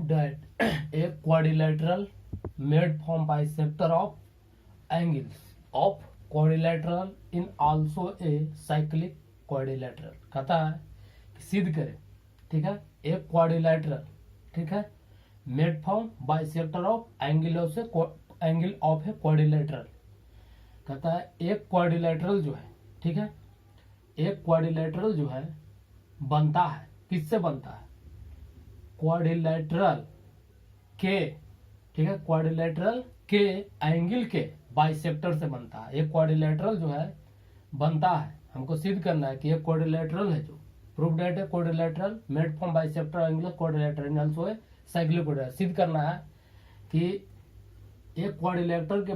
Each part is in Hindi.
that a quadrilateral made from bisector of angles of quadrilateral in also a cyclic quadrilateral। कहता है कि सिद्ध करें, ठीक है, एक क्वाड्रिलेटरल, ठीक है, made from bisector of angle of a quadrilateral. कहता है एक क्वाड्रिलेटरल जो है, ठीक है, एक क्वाड्रिलेटरल जो है बनता है, किससे बनता है? क्वाड्रिलेटरल के, ठीक है, क्वाड्रिलेटरल के एंगल के बाइसेक्टर से बनता है। एक क्वाड्रिलेटरल जो है बनता है, हमको सिद्ध करना है कि एक क्वाड्रिलेटरल है जो प्रूव डेट है quadrilateral made from bisector angle quadrilateral also है साइक्लिक क्वाड्रिलेटरल। सिद्ध करना है कि एक क्वाड्रिलेटरल के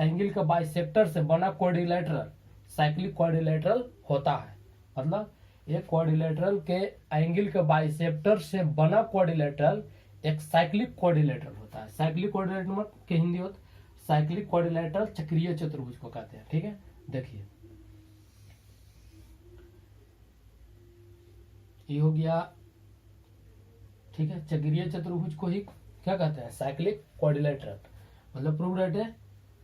एंगल के बाइसेक्टर से बना क्वाड्रिलेटरल साइक्लिक क्वाड्रिलेटरल होता है। मतलब एक क्वाड्रिलेटरल के एंगल के बाइसेक्टर से बना क्वाड्रिलेटरल एक साइक्लिक क्वाड्रिलेटरल होता है। साइक्लिक क्वाड्रिलेटरल के हिंदी होता साइक्लिक क्वाड्रिलेटरल चक्रीय चतुर्भुज को कहते हैं, ठीक है। देखिए ये हो गया, ठीक है, चक्रीय चतुर्भुज को ही क्या कहते हैं? Cyclic quadrilateral. मतलब प्रूव डेट है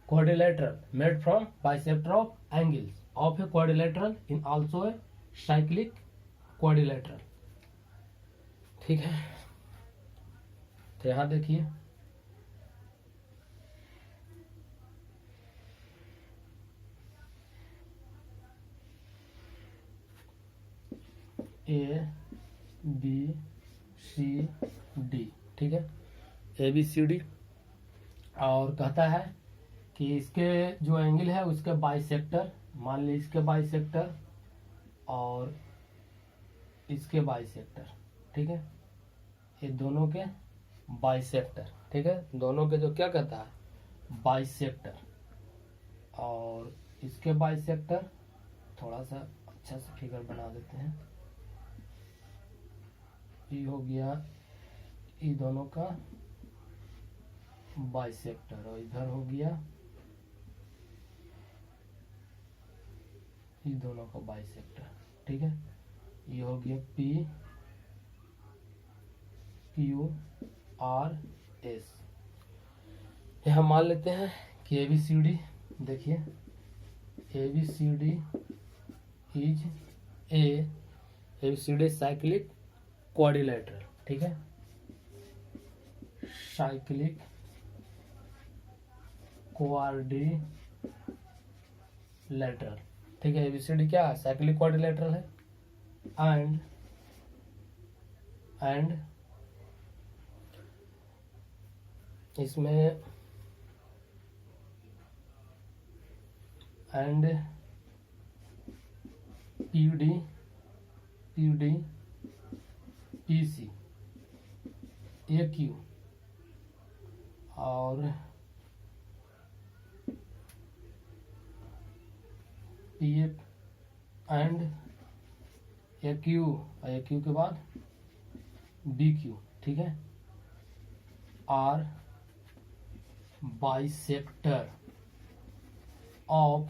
quadrilateral made from bisector of angles of a quadrilateral in also a cyclic quadrilateral, ठीक है। तो यहां देखिए ए बी सी डी, ठीक है, ए बी सी डी। और कहता है कि इसके जो एंगल है उसके बाइसेक्टर, मान लीजिए इसके बाइसेक्टर और इसके बाइसेक्टर, ठीक है, ये दोनों के बाइसेक्टर, ठीक है, दोनों के जो क्या कहता है बाइसेक्टर, और इसके बाइसेक्टर, थोड़ा सा अच्छा से फिगर बना देते हैं। ये हो गया ये दोनों का बाइसेक्टर, और इधर हो गया ये दोनों का बाइसेक्टर, ठीक है। ये हो गया पी क्यू आर एस। यहां मान लेते हैं कि ए बी सी डी, देखिए A B C D is A B C D cyclic quadrilateral, ठीक है, साइक्लिक क्वाड्रिलेटरल, ठीक है। एबीसीडी क्या है? साइक्लिक क्वाड्रिलेटरल है। एंड इसमें and PD PC A Q और पी एंड ए क्यू के बाद बी क्यू, ठीक है, are bisector of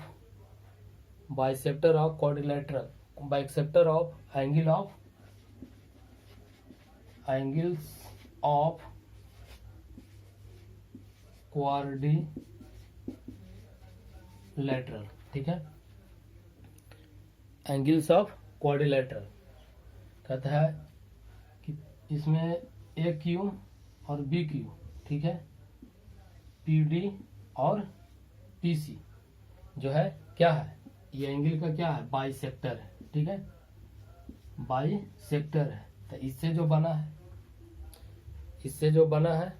quadrilateral, bisector of angles of quadrilateral, ठीक है, एंगल्स ऑफ क्वाड्रिलेटरल। कहता है कि इसमें ए क्यू और बी क्यू, ठीक है, पी डी और पी सी जो है क्या है? ये एंगल का क्या है? बाइसेक्टर है, ठीक है, बाइसेक्टर है। तो इससे जो बना है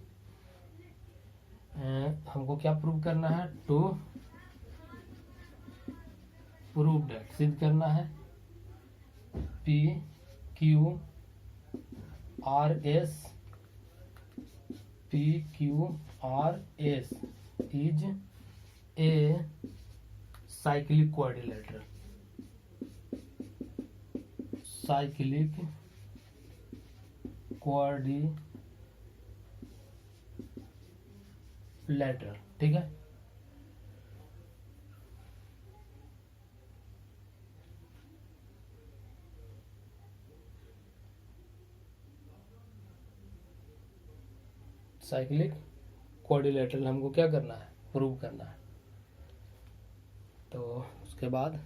हमको क्या प्रूव करना है? टू प्रूव डेट, सिद्ध करना है P Q R S is a cyclic quadrilateral, ठीक है। साइक्लिक क्वाड्रिलेटरल हमको क्या करना है, प्रूव करना है। तो उसके बाद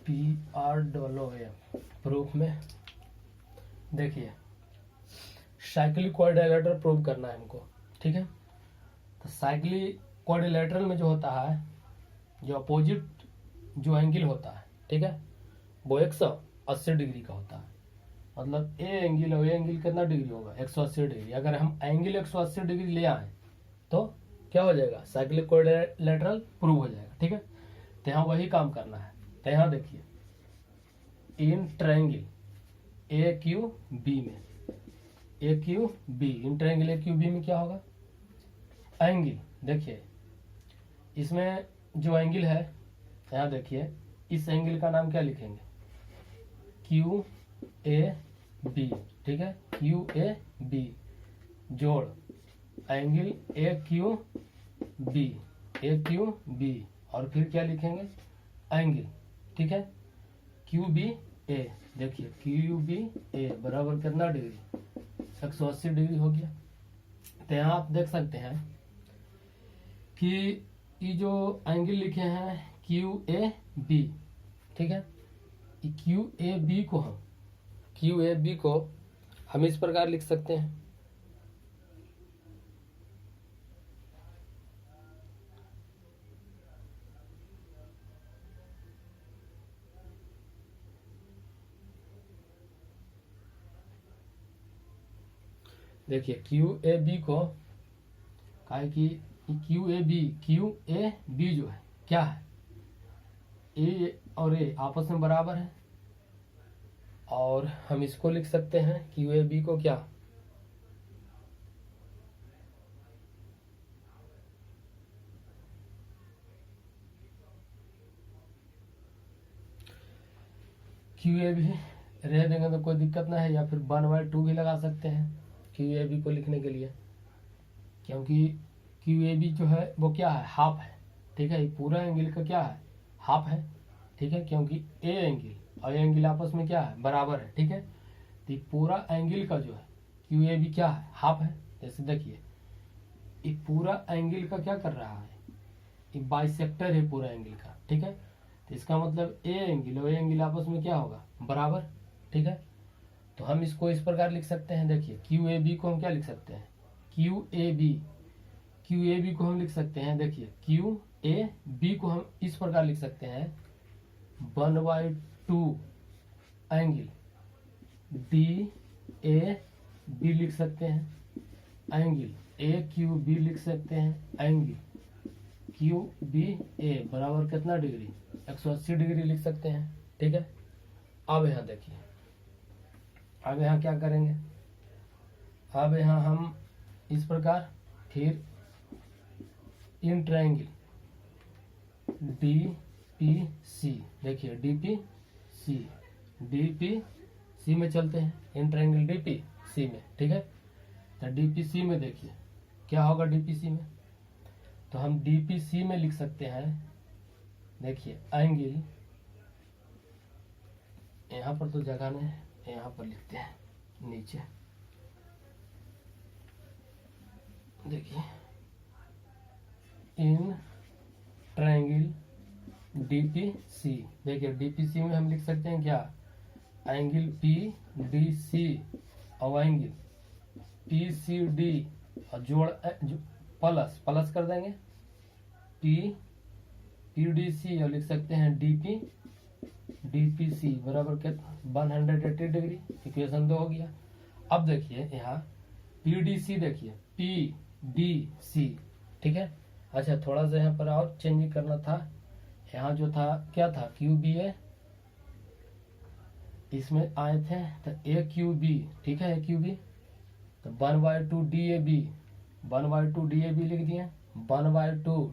PRAA प्रूफ में देखिए साइक्लिक क्वाड्रिलेटरल प्रूव करना है हमको, ठीक है। तो साइक्लिक क्वाड्रिलेटरल में जो होता है, जो अपोजिट जो एंगल होता है, ठीक है, वो 180 डिग्री का होता है। मतलब ए एंगल और ए एंगल कितना डिग्री होगा, 180 डिग्री। अगर हम एंगल 180 डिग्री ले आए तो क्या हो जाएगा, साइक्लिक क्वाड्रिलेटरल प्रूव हो जाएगा, ठीक है। तो यहाँ वही काम करना है। तो यहाँ देखिए इन ट्रायंगल AQB में, AQB इन ट्रायंगल AQB में क्या होगा, एंगल देखिए इसमें जो एंगल है, यहाँ देखिए इस एंगल का नाम क्या लिखेंगे, QAB, ठीक है, QAB जोड़ एंगल AQB और फिर क्या लिखेंगे, एंगल, ठीक है, QBA। देखिए QBA बराबर कितना डिग्री, 180 डिग्री हो गया। तो यहाँ आप देख सकते हैं कि ये जो एंगल लिखे हैं QAB, ठीक है, QAB को हम इस प्रकार लिख सकते हैं, देखिए QAB को काहे कि QAB जो है क्या है, A और A आपस में बराबर है, और हम इसको लिख सकते हैं QAB को क्या, QAB रह देंगे तो कोई दिक्कत ना है, या फिर 1/2 भी लगा सकते हैं QAB को लिखने के लिए, क्योंकि QAB जो है वो क्या है, हाफ है, ठीक है। ये पूरा एंगल का क्या है, हाफ है, ठीक है, क्योंकि ए एंगल और एंगल आपस में क्या है, बराबर है, ठीक है। तो पूरा एंगल का जो है QAB क्या है, हाफ है। जैसे देखिए ये पूरा एंगल का क्या कर रहा है, ये बाइसेक्टर है पूरा एंगल का, ठीक है। तो इसका मतलब ए एंगल और ए एंगल आपस में क्या होगा, बराबर, ठीक है। तो हम इसको इस प्रकार लिख सकते हैं, देखिए QAB को हम क्या लिख सकते हैं, QAB को हम लिख सकते हैं, देखिए QAB को हम इस प्रकार लिख सकते हैं 1/2 एंगल DAB लिख सकते हैं, एंगल AQB लिख सकते हैं, एंगल QBA बराबर कितना डिग्री, 180 डिग्री लिख सकते हैं, ठीक है। अब यहाँ देखिए, अब यहाँ क्या करेंगे, अब यहाँ हम इस प्रकार फिर इन ट्रायंगल DPC, देखिए DPC में चलते हैं, इन ट्रायंगल DPC में, ठीक है। तो DPC में देखिए क्या होगा, DPC में तो हम DPC में लिख सकते हैं, देखिए एंगल, यहाँ पर तो जगह नहीं है, यहाँ पर लिखते हैं नीचे, देखिए इन ट्रायंगल DPC, देखिए DPC में हम लिख सकते हैं क्या, एंगल PDC और एंगल PCD और जोड़ प्लस कर देंगे PDC और लिख सकते हैं DPC बराबर कितना, 180 डिग्री। इक्वेशन 2 हो गया। अब देखिए यहाँ PDC, देखिए PDC, ठीक है। अच्छा थोड़ा सा यहाँ पर और चेंज करना था, यहाँ जो था क्या था QBA, इसमें आए थे तो AQB, ठीक है, AQB तो 1/2 DAB लिख दिए, 1/2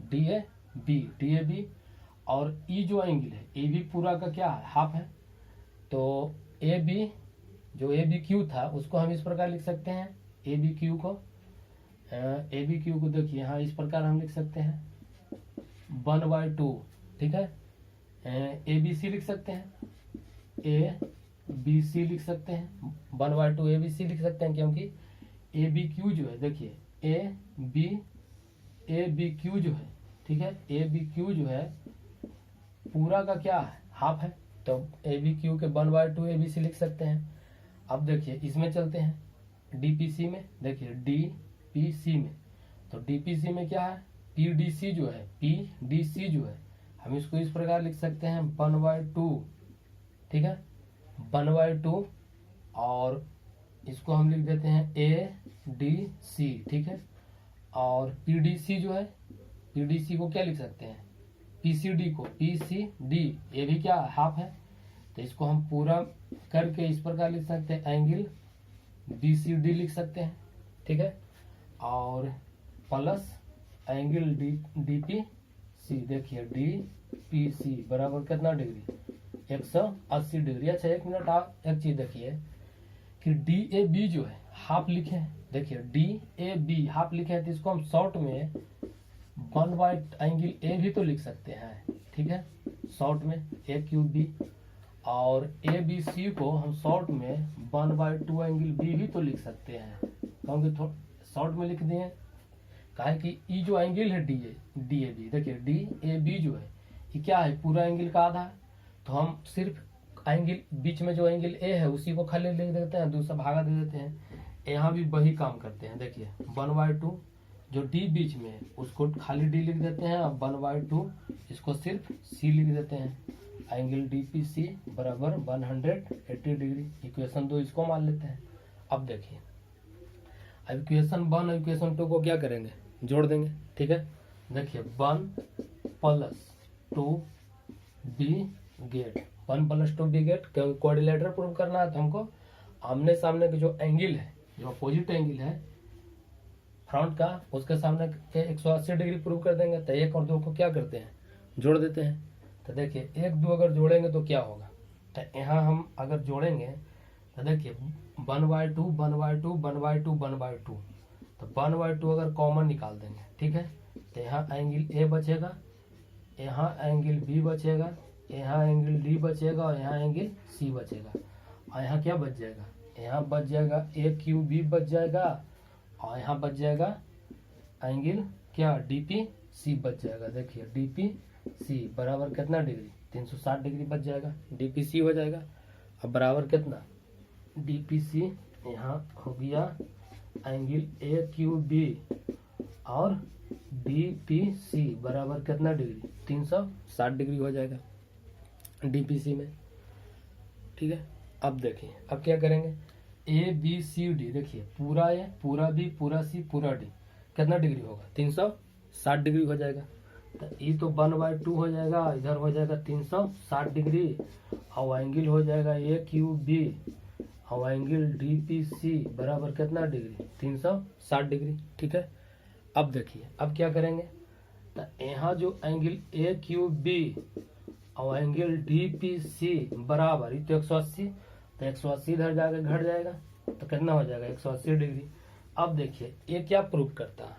DAB और ई जो एंगल है AB पूरा का क्या है, हाफ है। तो AB जो ABQ था उसको हम इस प्रकार लिख सकते हैं, ABQ को देखिए यहाँ इस प्रकार हम लिख सकते हैं 1/2, ठीक है। ABC लिख सकते हैं, ABC लिख सकते हैं, 1/2 ABC लिख सकते हैं, क्योंकि ABQ जो है, देखिए ABQ जो है, ठीक है, ABQ जो है पूरा का क्या है, हाफ है, तो ABQ के 1/2 ABC लिख सकते हैं। अब देखिए इसमें चलते हैं DPC में, देखिए DPC में, तो DPC में क्या है, PDC जो है, PDC जो है, हम इसको इस प्रकार लिख सकते हैं 1/2, ठीक है, 1/2, और इसको हम लिख देते हैं ADC, ठीक है। और PDC जो है, PDC को क्या लिख सकते हैं, PCD को, PCD, ये भी क्या हाफ है, तो इसको हम पूरा करके इस प्रकार लिख सकते हैं, एंगल BCD लिख सकते हैं, ठीक है, और प्लस एंगल DPC, देखिए DPC बराबर कितना डिग्री, 180 डिग्री। अच्छा एक मिनट, आप एक चीज देखिए कि DAB जो है हाफ लिखे हैं, देखिए DAB हाफ लिखे हैं, तो इसको हम शॉर्ट में 1/, एंगल A भी तो लिख सकते हैं, ठीक है, शॉर्ट में AQB, और ABC को हम शॉर्ट में 1/2 एंगल B भी तो लिख सकते हैं, क्योंकि शॉर्ट में लिख दिए, काहे कि ई जो एंगल है DAB, देखिए DAB जो है ये क्या है, पूरा एंगल का आधा है, तो हम सिर्फ एंगल बीच में जो एंगल A है उसी को खाली लिख देते हैं, दूसरा भागा दे देते हैं। यहाँ भी वही काम करते हैं, देखिए 1/2 जो D बीच में है उसको खाली D लिख देते हैं, और 1/2 इसको सिर्फ C लिख देते हैं, एंगल DPC बराबर 180 डिग्री। इक्वेशन 2 इसको मान लेते हैं। अब देखिए अब इक्वेशन 1 और इक्वेशन 2 को क्या करेंगे, जोड़ देंगे, ठीक है। देखिए 1 + 2b गेट, 1 + 2b गेट, क्योंकि क्वाड्रिलेटरल प्रूव करना है तो हमको आमने सामने के जो एंगल है, जो अपोजिट एंगल है फ्रंट का, उसके सामने के 180 डिग्री प्रूव कर देंगे। तो 1 और 2 को क्या करते हैं, जोड़ देते हैं। तो देखिए 1 2 अगर जोड़ेंगे तो क्या होगा, तो यहाँ हम अगर जोड़ेंगे तो देखिए 1/2 1/2 1/2 1/2, तो 1/2 अगर कॉमन निकाल देंगे, ठीक है, तो यहाँ एंगल A बचेगा, यहाँ एंगल B बचेगा, यहाँ एंगल D बचेगा, और यहाँ एंगल C बचेगा, और यहाँ क्या बच जाएगा, यहाँ बच जाएगा AQB बच जाएगा, और यहाँ बच जाएगा एंगल क्या DPC बच जाएगा। देखिए DPC बराबर कितना डिग्री, 360 डिग्री बच जाएगा, DPC हो जाएगा। अब बराबर कितना, DPC यहाँ हो गया एंगल AQB, और DPC बराबर कितना डिग्री, 360 डिग्री हो जाएगा DPC में, ठीक है। अब देखिए अब क्या करेंगे, ABCD, देखिए पूरा A पूरा B पूरा C पूरा D कितना डिग्री होगा, 360 डिग्री हो जाएगा। तो ये तो 1/2 हो जाएगा, इधर हो जाएगा 360 डिग्री, और एंगल हो जाएगा AQB, और एंगल DPC बराबर कितना डिग्री, 360 डिग्री, ठीक है। अब देखिए अब क्या करेंगे, तो यहाँ जो एंगल AQB और एंगल DPC बराबर, ये तो 180, तो 180 इधर जाकर घट जाएगा, तो कितना हो जाएगा 180 डिग्री। अब देखिए ये क्या प्रूव करता है,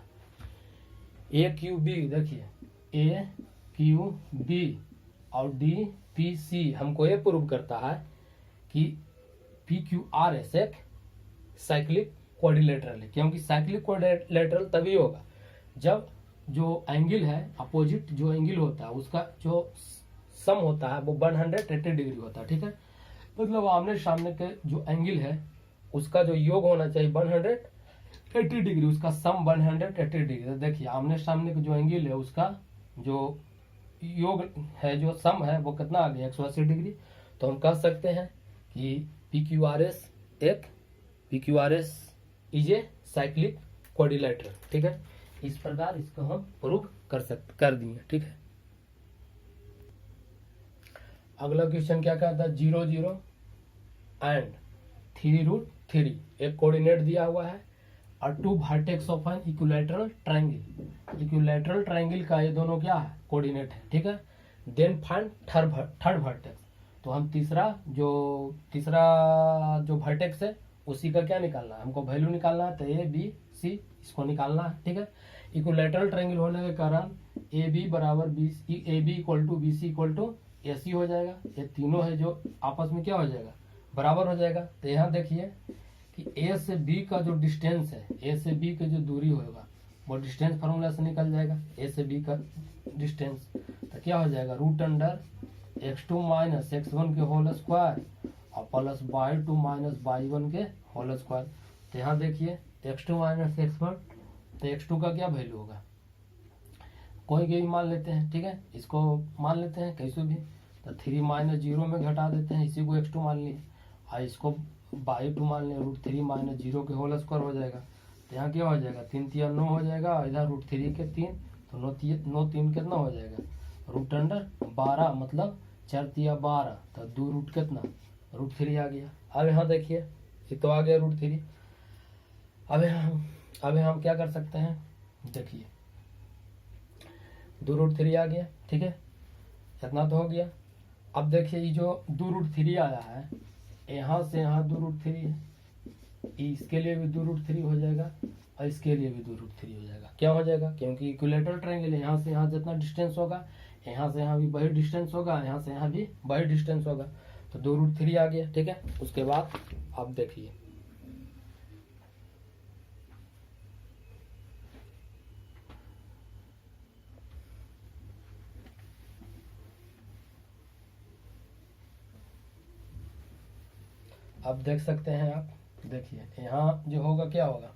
AQB, देखिए AQB और DPC हमको ये प्रूव करता है कि PQRS एक साइक्लिक क्वाड्रिलेटरल है, क्योंकि साइक्लिक क्वाड्रिलेटरल तभी होगा जब जो एंगल है, अपोजिट जो एंगल होता है उसका जो सम होता है वो 180 डिग्री होता है, ठीक है। मतलब आमने सामने के जो एंगल है उसका जो योग होना चाहिए 180 डिग्री, उसका सम 180 डिग्री। तो देखिए आमने सामने का जो एंगल है उसका जो योग है, जो सम है वो कितना आ गया, 180 डिग्री। तो हम कह सकते हैं कि PQRS is a cyclic quadrilateral, ठीक है। इस प्रकार इसको हम प्रूव कर दिए, ठीक है। अगला क्वेश्चन क्या कहता है, 0 0 एंड 3√3 एक कोऑर्डिनेट दिया हुआ है, और 2 vertex of an equilateral triangle, equilateral triangle का ये दोनों क्या है, कोऑर्डिनेट है, ठीक है। देन फाइंड थर्ड वर्टेक्स, तो हम तीसरा जो वर्टेक्स है उसी का क्या निकालना है, हमको वैल्यू निकालना है, तो A B C इसको निकालना है, ठीक है। इक्विलैटरल ट्रायंगल होने के कारण ए बी बराबर A B equal to B C equal to A C हो जाएगा। ये तीनों है जो आपस में क्या हो जाएगा, बराबर हो जाएगा। तो यहाँ देखिए कि ए से बी का जो डिस्टेंस है, ए से बी की जो दूरी होगा वो डिस्टेंस फार्मूला से निकल जाएगा। ए से बी का डिस्टेंस तो क्या हो जाएगा, root under x2 minus x1 के होल स्क्वायर और प्लस y2 माइनस y1 के होल स्क्वायर। तो यहाँ देखिए x2 माइनस x1, तो x2 का क्या वैल्यू होगा, कोई भी मान लेते हैं, ठीक है, इसको मान लेते हैं कैसे भी। तो 3 माइनस 0 में घटा देते हैं, इसी को x2 मान लिए और इसको y2 मान लिया, रूट 3 माइनस 0 के होल स्क्वायर हो जाएगा। तो यहाँ क्या हो जाएगा, 3 तिया 9 हो जाएगा और इधर रूट 3 के 3, तो 9 3 कितना हो जाएगा, रूट अंडर 12, मतलब 4 तिया 12, तो 2 रूट कितना, रूट 3 आ गया। अब यहाँ देखिए ये तो आ गया रूट 3। अब हम क्या कर सकते हैं, देखिए 2 रूट 3 आ गया, ठीक है, इतना तो हो गया। अब देखिए ये जो 2 रूट 3 आया है, यहाँ से यहाँ 2 रूट 3 है, इसके लिए भी 2 रूट 3 हो जाएगा और इसके लिए भी 2 रूट 3 हो जाएगा। क्या हो जाएगा, क्योंकि इक्विलैटरल ट्रायंगल है, यहाँ से यहाँ जितना डिस्टेंस होगा, यहाँ से यहाँ भी वही डिस्टेंस होगा, यहाँ से यहाँ भी वही डिस्टेंस होगा, तो 2 रूट 3 आ गया, ठीक है। उसके बाद अब देखिए अब देख सकते हैं आप, देखिए यहाँ जो होगा क्या होगा,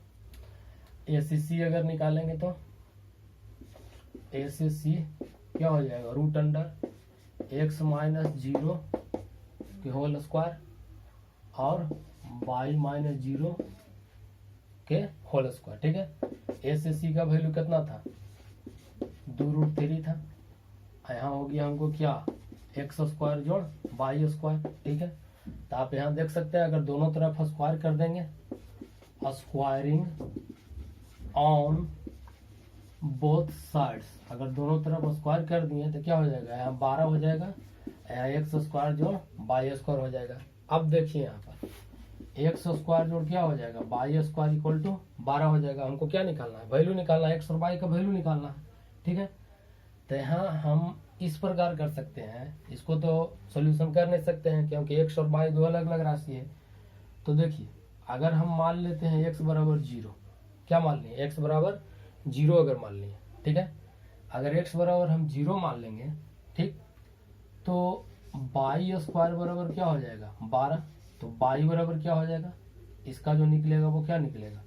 ए से सी अगर निकालेंगे तो ए से सी क्या हो जाएगा, रूट अंडर एक्स माइनस 0 के होल स्क्वायर और वाई माइनस 0 के होल स्क्वायर, ठीक है। ए से सी का वैल्यू कितना था, 2 रूट 3 था। यहाँ हो गया हमको क्या, एक्स स्क्वायर जोड़ वाई स्क्वायर, ठीक है। तो आप यहाँ देख सकते हैं, अगर दोनों तरफ स्क्वायर कर देंगे, स्क्वायरिंग ऑन बोथ साइड्स, अगर दोनों तरफ स्क्वायर कर दिए तो क्या हो जाएगा, यहाँ 12 हो जाएगा, यहाँ एक्स स्क्वायर जोड़ वाई स्क्वायर हो जाएगा। अब देखिए यहाँ पर एक्स स्क्वायर जोड़ क्या हो जाएगा, वाई स्क्वायर इक्वल टू 12 हो जाएगा। हमको क्या निकालना है, वैल्यू निकालना है, एक्स और वाई का वैल्यू निकालना है, ठीक है। तो यहाँ हम इस प्रकार कर सकते हैं, इसको तो सॉल्यूशन कर नहीं सकते हैं क्योंकि एक्स और वाई दो अलग अलग राशि है। तो देखिए अगर हम मान लेते हैं एक्स बराबर 0, क्या मान लिए, एक्स बराबर 0 अगर मान लिए, ठीक है, अगर एक्स बराबर हम 0 मान लेंगे, ठीक, तो वाई स्क्वायर बराबर क्या हो जाएगा, 12, तो वाई बराबर क्या हो जाएगा, इसका जो निकलेगा वो क्या निकलेगा,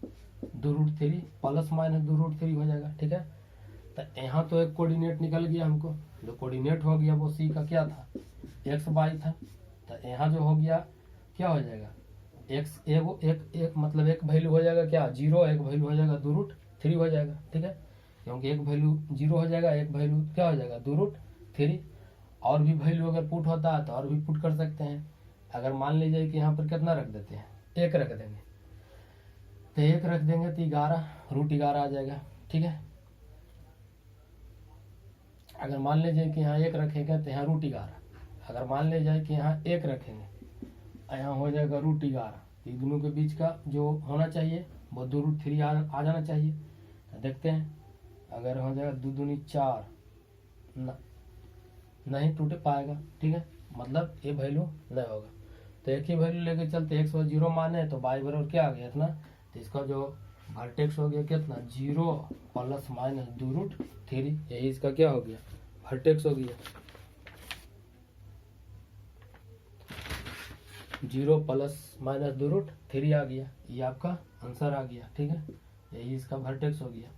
2 रूट 3 प्लस माइनस 2 रूट 3 हो जाएगा, ठीक है। तो यहाँ तो एक कोऑर्डिनेट निकल गया हमको, जो कोऑर्डिनेट हो गया वो सी का क्या था, एक्स वाई था। तो यहाँ जो हो गया क्या हो जाएगा, एक्स एक मतलब एक वैल्यू हो जाएगा क्या, 0, एक वैल्यू हो जाएगा 2 रूट 3 हो जाएगा, ठीक है, क्योंकि एक वैल्यू 0 हो जाएगा, एक वैल्यू क्या हो जाएगा 2 रूट 3। और भी वैल्यू अगर पुट होता है तो और भी पुट कर सकते हैं। अगर मान लीजिए कि यहाँ पर कितना रख देते हैं, 1 रख देंगे, तो 1 रख देंगे तो 11 रूट 11 आ जाएगा, ठीक है। अगर मान लीजिए कि यहाँ 1 रखेंगे तो यहाँ रूट 11, अगर मान लीजिए कि यहाँ 1 रखेंगे यहाँ हो जाएगा रूट 11, तो दोनों के बीच का जो होना चाहिए वो 2 रूट 3 आ जाना चाहिए। तो देखते हैं, अगर हो जाएगा 2 दूनी 4, नहीं टूट पाएगा, ठीक है, मतलब ये वैल्यू नहीं होगा। तो एक ही वैल्यू लेके चलते, एक्स 0 माने तो वाई बराबर क्या आ गया इतना, तो इसका जो वर्टेक्स हो गया कितना, 0 प्लस माइनस 2 रूट 3, यही इसका क्या हो गया, वर्टेक्स हो गया, 0 प्लस माइनस 2 रूट 3 आ गया, ये आपका आंसर आ गया, ठीक है, यही इसका वर्टेक्स हो गया।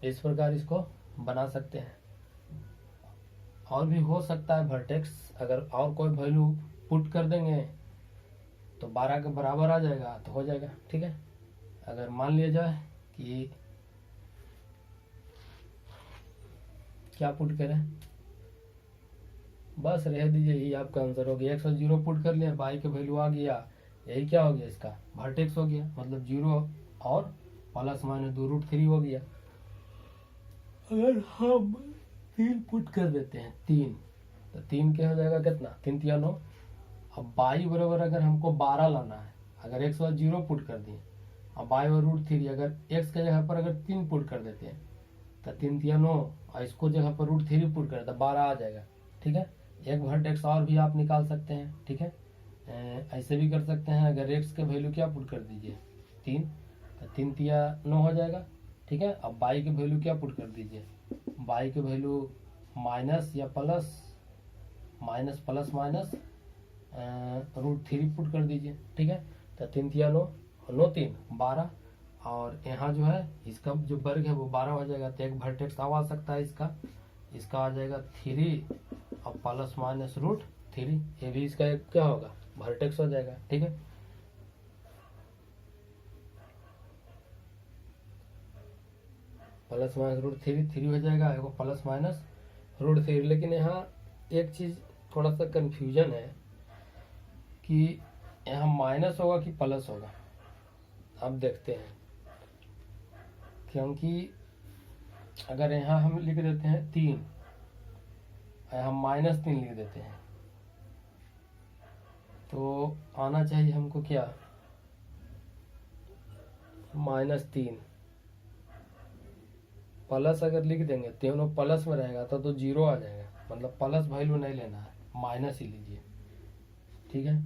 इस प्रकार इसको बना सकते हैं। और भी हो सकता है वर्टेक्स, अगर और कोई वैल्यू पुट कर देंगे तो 12 के बराबर आ जाएगा तो हो जाएगा, ठीक है। अगर मान लिया जाए कि क्या पुट करें, बस रह दीजिए, यही आपका आंसर हो गया। 10 पुट कर लिया, वाई के वैल्यू आ गया, यही क्या हो गया, इसका वर्टेक्स हो गया, मतलब 0 और प्लस माइनस 2 रूट 3 हो गया। अगर हम 3 पुट कर देते हैं, 3, तो 3 क्या हो जाएगा कितना, 3 तिया 9। अब वाई बराबर अगर हमको 12 लाना है, अगर 1 0 पुट कर दिए और बाई और रूट थ्री, अगर एक्स के जगह पर अगर 3 पुट कर देते हैं तो 3 तिया 9, और इसको जगह पर रूट थ्री पुट कर तो 12 आ जाएगा। ठीक है, एक वर्टेक्स और भी आप निकाल सकते हैं। ठीक है, ऐसे भी कर सकते हैं, अगर एक्स के वैल्यू क्या पुट कर दीजिए 3, तो 3 तिया 9 हो जाएगा। ठीक है, अब बाई के वैल्यू क्या पुट कर दीजिए, बाई के वैल्यू माइनस या plus, minus plus minus root three put कर दीजिए। ठीक है, तो 3 तिया 9, 9 3 12, और यहाँ जो है इसका जो वर्ग है वो 12 हो जाएगा। तो एक वर्टेक्स आ सकता है इसका आ जाएगा 3 और प्लस माइनस रूट थ्री, ये भी इसका एक क्या होगा, वर्टेक्स हो जाएगा। ठीक है, प्लस माइनस रूट थ्री, 3 हो जाएगा, एगो प्लस माइनस रूट थ्री। लेकिन यहाँ एक चीज थोड़ा सा कंफ्यूजन है कि यहाँ माइनस होगा कि प्लस होगा। अब देखते हैं, क्योंकि अगर यहाँ हम लिख देते हैं 3, यहाँ -3 लिख देते हैं, तो आना चाहिए हमको क्या, -3 प्लस अगर लिख देंगे तीनों प्लस में रहेगा तो 0 आ जाएगा, मतलब प्लस वैल्यू नहीं लेना है, माइनस ही लीजिए। ठीक है,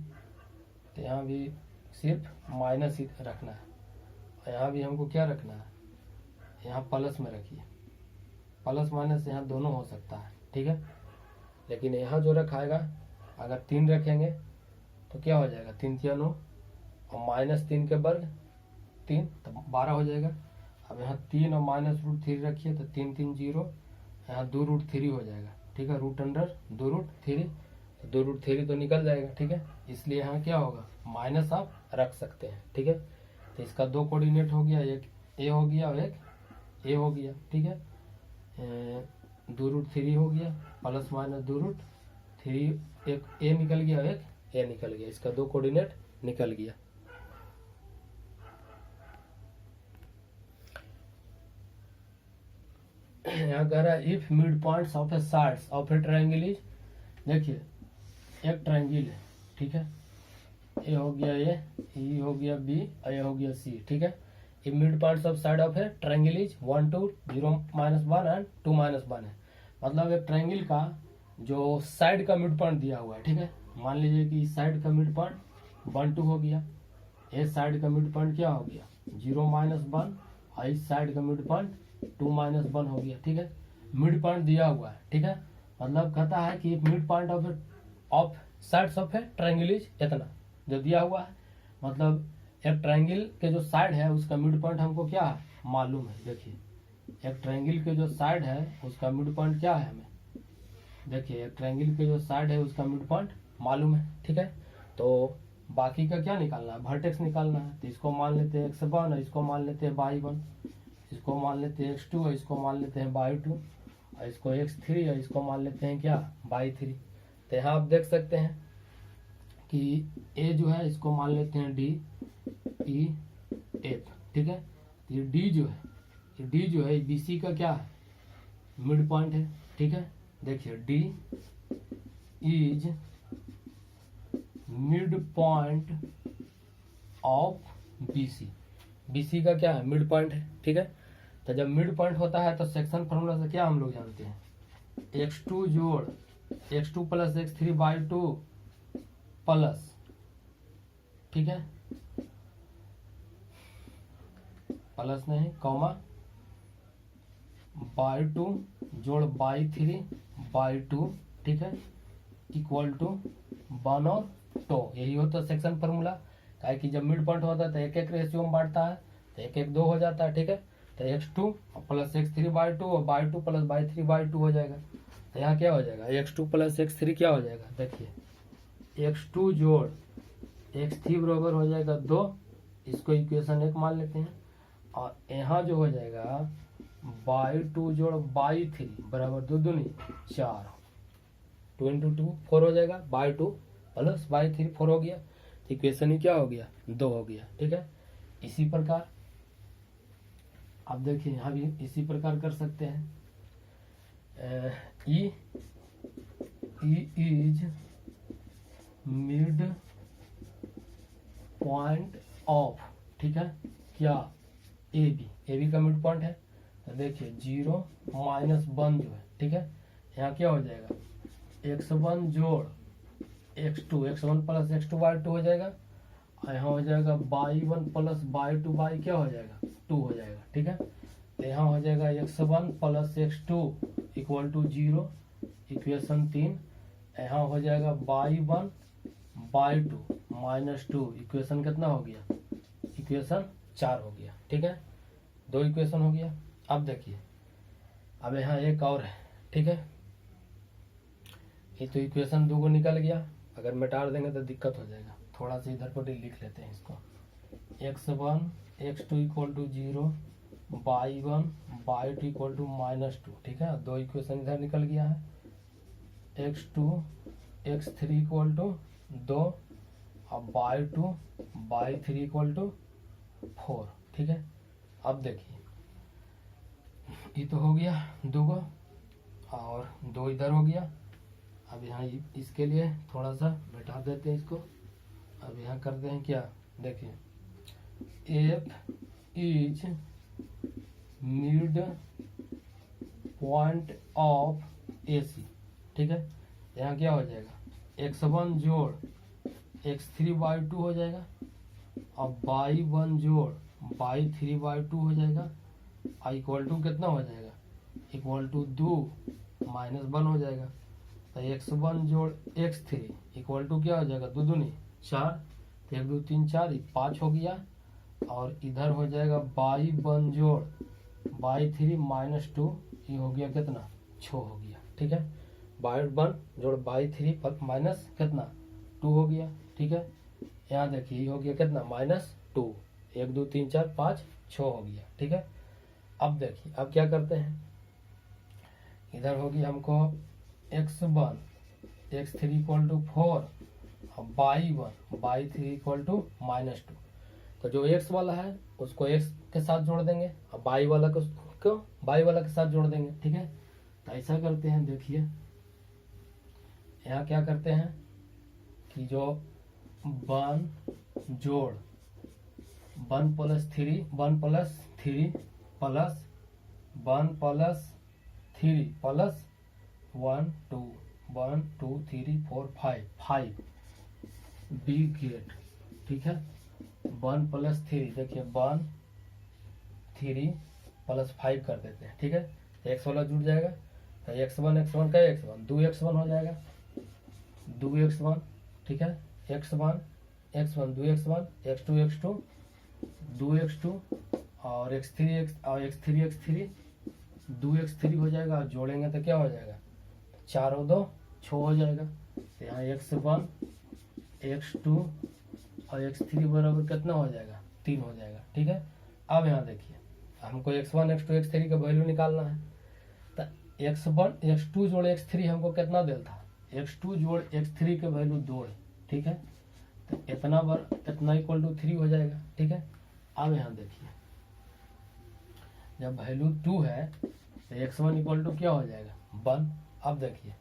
तो यहाँ भी सिर्फ माइनस ही रखना है, और यहाँ भी हमको क्या रखना है, यहाँ प्लस में रखिए। प्लस माइनस यहाँ दोनों हो सकता है। ठीक है, लेकिन यहाँ जो रखाएगा अगर 3 रखेंगे तो क्या हो जाएगा, 3 तिया 9 और -3 के वर्ग 3, तो 12 हो जाएगा। अब यहाँ 3 और माइनस रूट थ्री रखिए तो 3 3 0, यहाँ 2 रूट थ्री हो जाएगा। ठीक है, रूट अंडर 2 रूट थ्री, तो 2 रूट थ्री तो निकल जाएगा। ठीक है, इसलिए यहाँ क्या होगा, माइनस आप रख सकते हैं। ठीक है, तो इसका 2 कोऑर्डिनेट हो गया, एक ए हो गया और एक ए हो गया। ठीक है, 2 रूट थ्री हो गया, प्लस माइनस 2 रूट थ्री, एक ए निकल गया, एक ए निकल गया, इसका 2 कोऑर्डिनेट निकल गया। यहाँ कह रहा है if mid points of A sides of A triangle is, देखिए एक ट्रायंगल है। ठीक है, ए हो गया ए हो गया बी, ए हो गया सी। ठीक है, if mid points of side of A triangle is 1 2 0 -1 and 2 -1 है, मतलब एक ट्रायंगल का जो साइड का मिड पॉइंट दिया हुआ है। ठीक है, मान लीजिए कि इस साइड का मिड पॉइंट 1 2 हो गया, इस साइड का मिड पॉइंट क्या हो गया 0 -1, और इस साइड का मिड पॉइंट 2 -1 हो गया। ठीक है, मिड पॉइंट दिया हुआ है। ठीक है, मतलब कहता है कि mid point of sides of A triangle is इतना जो दिया हुआ है, मतलब एक ट्रायंगल के जो साइड है उसका मिड पॉइंट हमको क्या है मालूम है। देखिए एक ट्रायंगल के जो साइड है उसका मिड पॉइंट क्या है हमें, देखिए एक ट्रायंगल के जो साइड है उसका मिड पॉइंट मालूम है। ठीक है, तो बाकी का क्या निकालना है, वर्टेक्स निकालना है। तो इसको मान लेते हैं x1, इसको मान लेते हैं y1, इसको मान लेते हैं x2, इसको मान लेते हैं y2, और इसको x3, और इसको मान लेते हैं क्या y3। तो यहाँ आप देख सकते हैं कि a जो है इसको मान लेते हैं d e f। ठीक है, ये d जो है, ये d जो है BC का क्या है मिड पॉइंट है। ठीक है, देखिए d is mid point of BC, BC का क्या है मिड पॉइंट है। ठीक है, तो जब मिड पॉइंट होता है तो सेक्शन फार्मूला से क्या हम लोग जानते हैं, x2 जोड़ x2 plus x3 by 2 plus, ठीक है प्लस नहीं कॉमा, बाई 2 जोड़ बाई 3 बाई 2, ठीक है, इक्वल टू 1 और 2, यही होता है सेक्शन फार्मूला। क्या कि जब मिड पॉइंट होता है तो एक एक रेशियो में बांटता है, तो एक एक 2 हो जाता है। ठीक है, तो x2 प्लस x3 बाई 2 और बाई 2 प्लस बाई 3 बाई 2 हो जाएगा। तो यहाँ क्या हो जाएगा x2 प्लस x3 क्या हो जाएगा, देखिए x2 जोड़ x3 बराबर हो जाएगा 2, इसको इक्वेशन 1 मान लेते हैं, और यहाँ जो हो जाएगा बाई 2 जोड़ बाई 3 बराबर 2 दूनी 4, 2 इंटू 2 4 हो जाएगा, बाई 2 प्लस बाई 3 4 हो गया, इक्वेशन ही क्या हो गया 2 हो गया। ठीक है, इसी प्रकार आप देखिए यहाँ भी इसी प्रकार कर सकते हैं। E is mid point of, ठीक है, क्या, ए बी का मिड पॉइंट है। तो देखिए 0 -1 जो है, ठीक है, यहाँ क्या हो जाएगा, x1 जोड़ x2, x1 plus x2 y2 हो जाएगा, और यहाँ हो जाएगा y1 प्लस y2 y क्या हो जाएगा, 2 हो जाएगा, ठीक है। तो यहाँ हो जाएगा x1 plus x2 equal to 0, equation 3। यहाँ हो जाएगा y1 y2 -2, इक्वेशन कितना हो गया, इक्वेशन 4 हो गया, ठीक है, 2 इक्वेशन हो गया। अब देखिए, अब यहाँ एक और है, ठीक है, ये तो इक्वेशन 2 को निकल गया, अगर मिटा देंगे तो दिक्कत हो जाएगा, थोड़ा सा इधर पर लिख लेते हैं इसको, x1 x2 equal to 0, y1 y2 equal to -2, ठीक है, 2 इक्वेशन इधर निकल गया है, x2 x3 इक्वल टू 2, अब y2 y3 इक्वल टू 4, ठीक है। अब देखिए ये तो हो गया 2 को, और 2 इधर हो गया। अब यहाँ इसके लिए थोड़ा सा बैठा देते हैं इसको। अब यहाँ करते हैं क्या, देखिए F is mid point of AC, ठीक है। यहाँ क्या हो जाएगा, x1 जोड़ x3 y2 हो जाएगा, अब y1 जोड़ y3 y2 हो जाएगा, इक्वल टू कितना हो जाएगा, इक्वल टू 2 -1 हो जाएगा। तो x1 जोड़ x3 इक्वल टू क्या हो जाएगा, 2 दूनी 4, तो 1 2 3 4 5 हो गया, और इधर हो जाएगा y1 जोड़ y3 -2, ये हो गया कितना, 6 हो गया, ठीक है। y1 जोड़ y3 माइनस कितना, 2 हो गया, ठीक है। यहाँ देखिए ये हो गया कितना, -2, 1 2 3 4 5 6 हो गया, ठीक है। अब देखिए, अब क्या करते हैं, इधर होगी हमको x1 x3 इक्वल टू 4, और y1 y3 इक्वल टू -2। तो जो x वाला है उसको x के साथ जोड़ देंगे, और y वाला को y वाला के साथ जोड़ देंगे, ठीक है। तो ऐसा करते हैं, देखिए यहाँ क्या करते हैं कि जो 1 जोड़ 1 + 3 1 + 3 प्लस 1 + 3 प्लस 1 2 1 2 3 4 5 बी गेट, ठीक है। 1 + 3 देखिए 1 3 + 5 कर देते हैं, ठीक है। x वाला जुड़ जाएगा, तो x1 का x1 2x1 हो जाएगा, 2x1, ठीक है, x1 2x1 x2 2x2 और x3 2x3 हो जाएगा, जोड़ेंगे तो क्या हो जाएगा, 4 और 2 6 हो जाएगा। तो यहाँ x1 x2 और x3 बराबर कितना हो जाएगा, 3 हो जाएगा, ठीक है। अब यहाँ देखिए हमको x1 x2 x3 का वैल्यू निकालना है, तो x1 x2 जोड़ x3 हमको कितना देता, x2 जोड़ x3 के वैल्यू 2 है, ठीक है। तो इतना इक्वल टू 3 हो जाएगा, ठीक है। अब यहाँ देखिए जब वैल्यू 2 है तो x1 इक्वल टू क्या हो जाएगा, 1। अब देखिए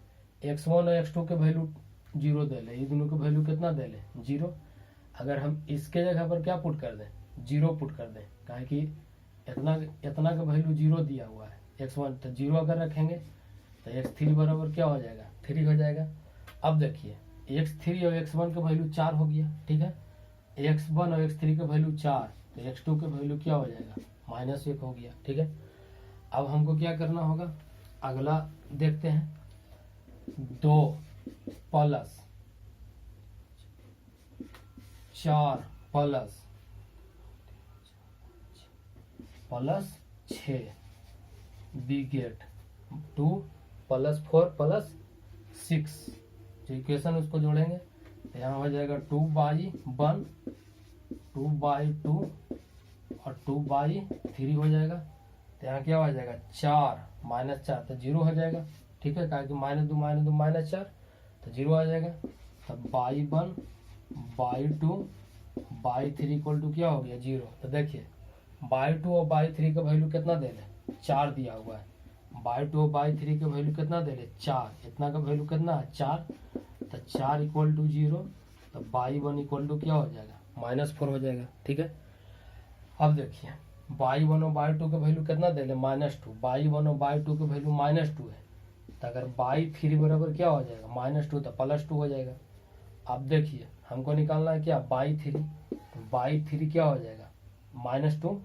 x1 और x2 के वैल्यू 0 दे ले, ये दोनों के वैल्यू कितना दे ले, 0। अगर हम इसके जगह पर क्या पुट कर दें, 0 पुट कर दें, काहे कि इतना का वैल्यू 0 दिया हुआ है, x1 तो 0 अगर रखेंगे तो x3 बराबर क्या हो जाएगा, 3 हो जाएगा। अब देखिए x3 और x1 का वैल्यू 4 हो गया, ठीक है। x1 और x3 का वैल्यू 4, तो x2 का वैल्यू क्या हो जाएगा, -1 हो गया, ठीक है। अब हमको क्या करना होगा, अगला देखते हैं, 2 + 4 + 6 बी गेट 2 + 4 + 6, जो इक्वेशन उसको जोड़ेंगे तो यहाँ हो जाएगा 2/1 2/2 और 2/3 हो जाएगा। तो यहाँ क्या हो जाएगा, 4 -4 तो 0 हो जाएगा, ठीक है, कारण कि -2 -4 तो 0 आ जाएगा। तब y1 y2 y3 equal to क्या हो गया, 0। तो देखिए y2 और y3 का वैल्यू कितना दे ले, 4 दिया हुआ है, y2 और y3 का वैल्यू कितना दे ले, 4, इतना का वैल्यू कितना है, 4। तो 4 इक्वल टू 0, तो y1 इक्वल टू क्या हो जाएगा, -4 हो जाएगा, ठीक है। अब देखिए y1 और y2 का वैल्यू कितना दे ले -2, y1 और y2 का वैल्यू -2 है, तो अगर y3 बराबर क्या हो जाएगा -2 तो +2 हो जाएगा। अब देखिए हमको निकालना है क्या y3, तो y3 क्या हो जाएगा -2,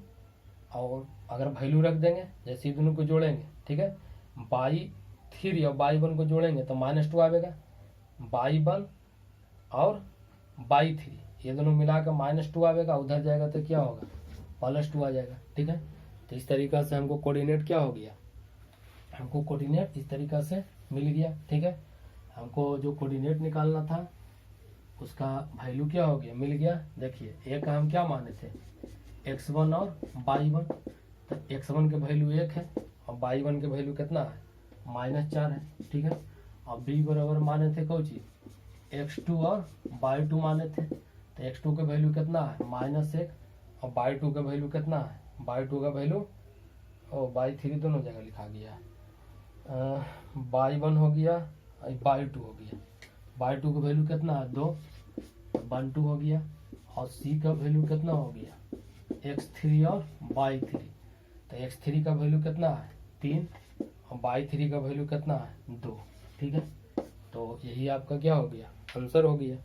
और अगर वैल्यू रख देंगे जैसे ही दोनों को जोड़ेंगे, ठीक है, y3 और y1 को जोड़ेंगे तो -2 आएगा, y1 और y3 ये दोनों मिलाकर -2 आएगा, उधर जाएगा तो क्या होगा +2 आ जाएगा। ठीक है, तो इस तरीका से हमको कोऑर्डिनेट क्या हो गया, हमको कोऑर्डिनेट इस तरीका से मिल गया। ठीक है, हमको जो कोऑर्डिनेट निकालना था उसका वैल्यू क्या हो गया, मिल गया। देखिए एक हम क्या माने थे x1 और y1, तो x1 के वैल्यू 1 है और y1 के वैल्यू कितना है -4 है। ठीक है, और b बराबर माने थे कौन चीज x2 और y2 माने थे, तो x2 का वैल्यू कितना है -1 और y2 का वैल्यू कितना है, y2 का वैल्यू और y3 दोनों जगह लिखा गया है, y1 हो गया y2 हो गया, y2 का वैल्यू कितना है 2, 1 2 हो गया, और c का वैल्यू कितना हो गया x3 और y3, तो x3 का वैल्यू कितना है 3 और y3 का वैल्यू कितना है 2। ठीक है, तो यही आपका क्या हो गया आंसर हो गया।